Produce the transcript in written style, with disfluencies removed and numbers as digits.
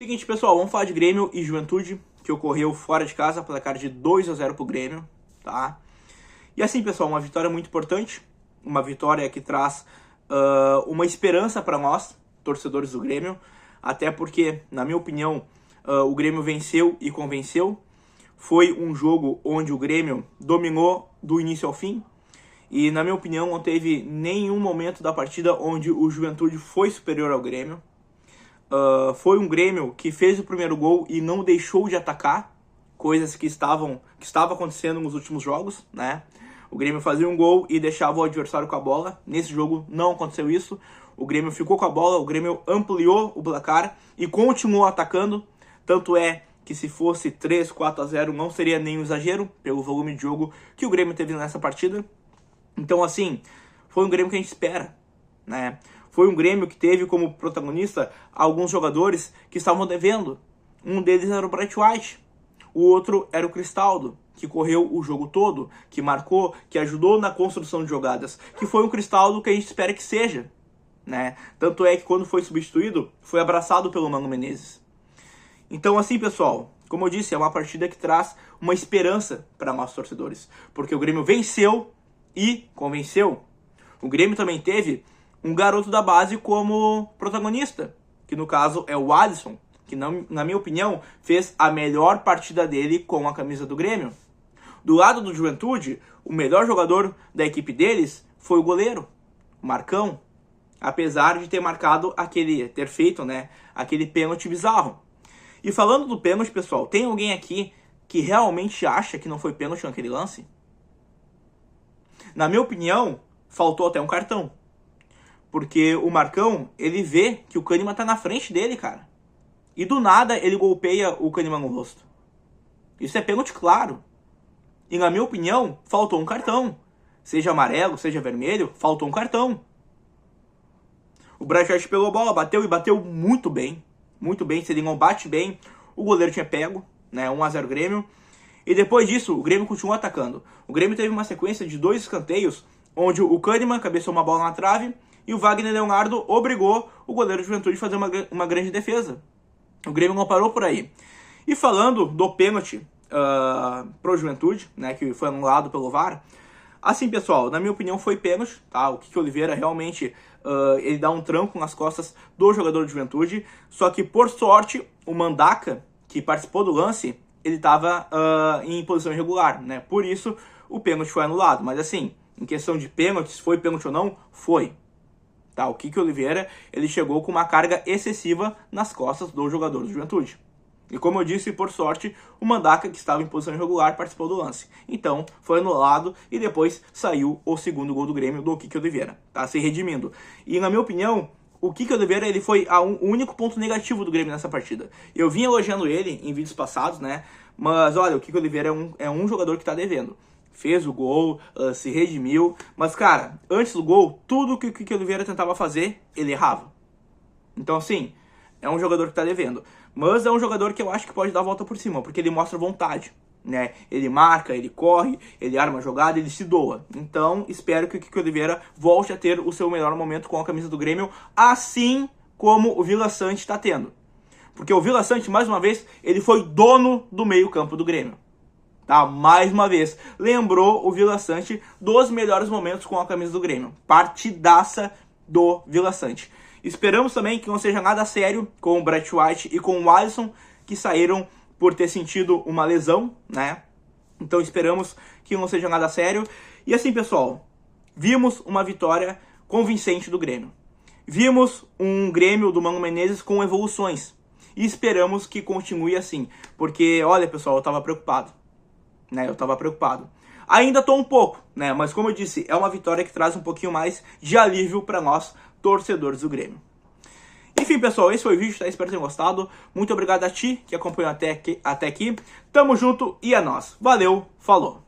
Seguinte, pessoal, vamos falar de Grêmio e Juventude, que ocorreu fora de casa, placar de 2-0 pro Grêmio, tá? E assim, pessoal, uma vitória muito importante, uma vitória que traz uma esperança para nós, torcedores do Grêmio, até porque, na minha opinião, o Grêmio venceu e convenceu. Foi um jogo onde o Grêmio dominou do início ao fim, e na minha opinião não teve nenhum momento da partida onde o Juventude foi superior ao Grêmio. Foi um Grêmio que fez o primeiro gol e não deixou de atacar, coisas que estava acontecendo nos últimos jogos, né? O Grêmio fazia um gol e deixava o adversário com a bola. Nesse jogo não aconteceu isso. O Grêmio ficou com a bola, o Grêmio ampliou o placar e continuou atacando. Tanto é que se fosse 3-4-0 não seria nenhum exagero pelo volume de jogo que o Grêmio teve nessa partida. Então, assim, foi um Grêmio que a gente espera, né? Foi um Grêmio que teve como protagonista alguns jogadores que estavam devendo. Um deles era o Bright White, o outro era o Cristaldo, que correu o jogo todo, que marcou, que ajudou na construção de jogadas, que foi um Cristaldo que a gente espera que seja, né? Tanto é que quando foi substituído, foi abraçado pelo Mano Menezes. Então, assim, pessoal, como eu disse, é uma partida que traz uma esperança para nós torcedores, porque o Grêmio venceu e convenceu. O Grêmio também teve um garoto da base como protagonista, que no caso é o Alisson, que na minha opinião fez a melhor partida dele com a camisa do Grêmio. Do lado do Juventude, o melhor jogador da equipe deles foi o goleiro, o Marcão, apesar de ter feito, né, aquele pênalti bizarro. E falando do pênalti, pessoal, tem alguém aqui que realmente acha que não foi pênalti naquele lance? Na minha opinião, faltou até um cartão. Porque o Marcão, ele vê que o Kahneman tá na frente dele, cara. E do nada ele golpeia o Kahneman no rosto. Isso é pênalti claro. E na minha opinião, faltou um cartão. Seja amarelo, seja vermelho, faltou um cartão. O Bright White pegou a bola, bateu e bateu muito bem. Muito bem, se ele não bate bem, o goleiro tinha pego, né? 1-0 Grêmio. E depois disso, o Grêmio continuou atacando. O Grêmio teve uma sequência de 2 escanteios, onde o Kahneman cabeçou uma bola na trave e o Wagner Leonardo obrigou o goleiro de Juventude a fazer uma grande defesa. O Grêmio não parou por aí. E falando do pênalti pro Juventude, né, que foi anulado pelo VAR, assim, pessoal, na minha opinião foi pênalti, tá? O Kiki Oliveira realmente ele dá um tranco nas costas do jogador de Juventude, só que por sorte o Mandaka, que participou do lance, ele estava em posição irregular, né? Por isso o pênalti foi anulado. Mas assim, em questão de pênaltis, foi pênalti ou não? Foi. Tá, o Kiki Oliveira, ele chegou com uma carga excessiva nas costas do jogador do Juventude. E como eu disse, por sorte, o Mandaka, que estava em posição irregular, participou do lance. Então, foi anulado e depois saiu o segundo gol do Grêmio do Kiki Oliveira, tá? Se redimindo. E na minha opinião, o Kiki Oliveira, ele foi o único ponto negativo do Grêmio nessa partida. Eu vim elogiando ele em vídeos passados, né? Mas olha, o Kiki Oliveira é um jogador que tá devendo. Fez o gol, se redimiu, mas cara, antes do gol, tudo que o Kiki Oliveira tentava fazer, ele errava. Então assim, é um jogador que tá devendo, mas é um jogador que eu acho que pode dar a volta por cima, porque ele mostra vontade, né? Ele marca, ele corre, ele arma a jogada, ele se doa. Então espero que o Kiki Oliveira volte a ter o seu melhor momento com a camisa do Grêmio, assim como o Vila Sante está tendo. Porque o Vila Sante, mais uma vez, ele foi dono do meio campo do Grêmio. Tá, mais uma vez, lembrou o Vila Sante dos melhores momentos com a camisa do Grêmio. Partidaça do Vila Sante. Esperamos também que não seja nada sério com o Bright White e com o Alisson, que saíram por ter sentido uma lesão, né? Então esperamos que não seja nada sério. E assim, pessoal, vimos uma vitória convincente do Grêmio. Vimos um Grêmio do Mano Menezes com evoluções. E esperamos que continue assim. Porque, olha, pessoal, eu tava preocupado. Eu tava preocupado. Ainda tô um pouco, né? Mas como eu disse, é uma vitória que traz um pouquinho mais de alívio para nós, torcedores do Grêmio. Enfim, pessoal, esse foi o vídeo, tá? Espero que tenham gostado. Muito obrigado a ti que acompanhou até aqui. Tamo junto e é nóis. Valeu, falou!